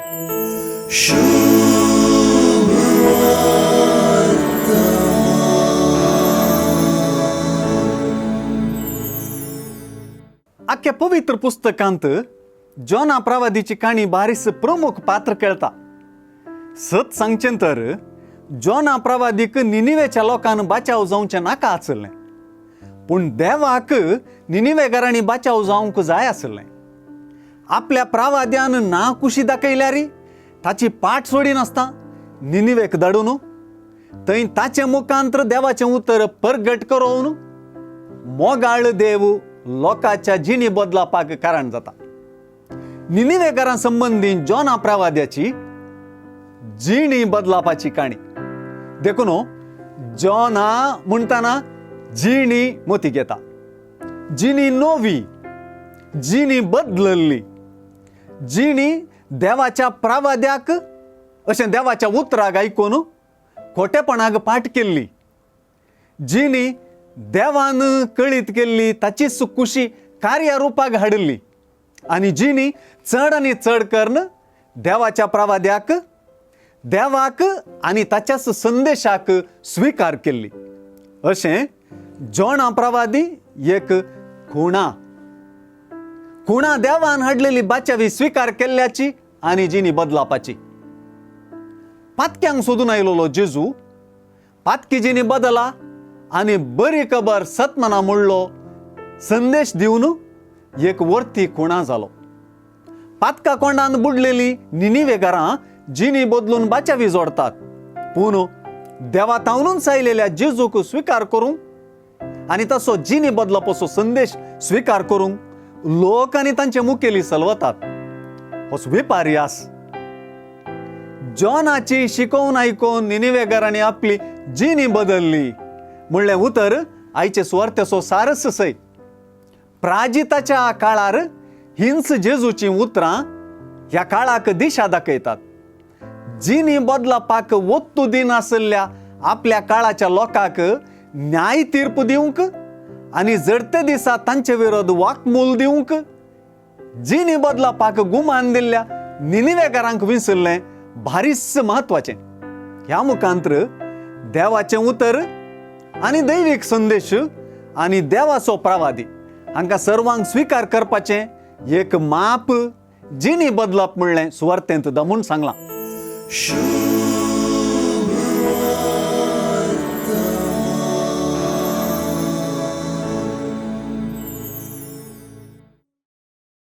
आख्या पवित्र पुस्तकांत जॉना प्रवादीची काणी बारीस प्रमुख पात्र केळता. सत सांगचें तर जॉना प्रवादीक निनिवेच्या लोकांन बाचाव जावचें नाका आसलें, पूण देवाक निनिवेकारांनी बाचाव जावंक जाय आसलें. आपल्या प्रवाद्यान ना कुशी दाखयल्यारी ताची पाठ सोडी नासता निनिवेक धाडून थंय ताचे मुखांतर देवाचें उतर परगट करून मोगाळ देव लोकांच्या जिणी बदलापाक कारण जाता. निनिवेकारां संबंधी जॉना प्रवाद्याची जिणी बदलापाची काणी देखून जॉना म्हणटाना जिणी मोती घेता. जिणी नवी, जिणी बदलल्ली, जिणी देवाच्या प्रवाद्याक अशें देवाच्या उतराक आयकून खोटेपणाक पाठ केल्ली, जिणी देवान कळीत केल्ली ताचीच खुशी कार्यारूपाक हाडली आनी जिणी चड आनी चड करून देवाच्या प्रवाद्याक, देवाक आनी ताच्याच संदेशाक स्वीकार केल्ली. अशें जॉना प्रवादी एक खुणा देवान हाडलेली बाचावी स्वीकार केल्ल्याची आनी जिणी बदलापाची. पातक्यांक सोदून आयलोलो जेजू पातकी जिणी बदला आनी बरी खबर सतमना म्हणलो संदेश दिवन एक वर्ती खुणा जालो. पातका कोंडान बुडलेली निनिवेकारां जिणी बदलून बाचावी जोडतात, पूण देवातावनूच आयलेल्या जेजूक स्वीकार करूंक आनी तसो जिणी बदलापाचो संदेश स्वीकार करूंक लोक आनी तांचे मुखेली चलवतात. हो विपर्यास. जॉनाची शिकोवन आयकून निनिवेकारांनी आपली जिणी बदलली म्हणलें उतर आयचे सुवार्थेचो सारस सै. प्राजिताच्या काळार हिंस जेजूची उतरां ह्या काळाक दिशा दाखयतात. जिणी बदलापाक वत्तू दिनासल्ल्या आपल्या काळाच्या लोकांक न्याय तीर्प दिवंक आनी जडते दिसा तांचे विरोध वाकमूल दिवंक जिणी बदलापाक गुमान दिल्ल्या निनिवेकारांक विसरलें भारीच महत्वाचें. ह्या मुखांतर देवाचें उतर आनी दैवीक संदेश आनी देवाचो प्रवादी हांकां सर्वांक स्वीकार करपाचें एक माप जिणी बदलप म्हणलें सुवार्थेंत दमून सांगलां.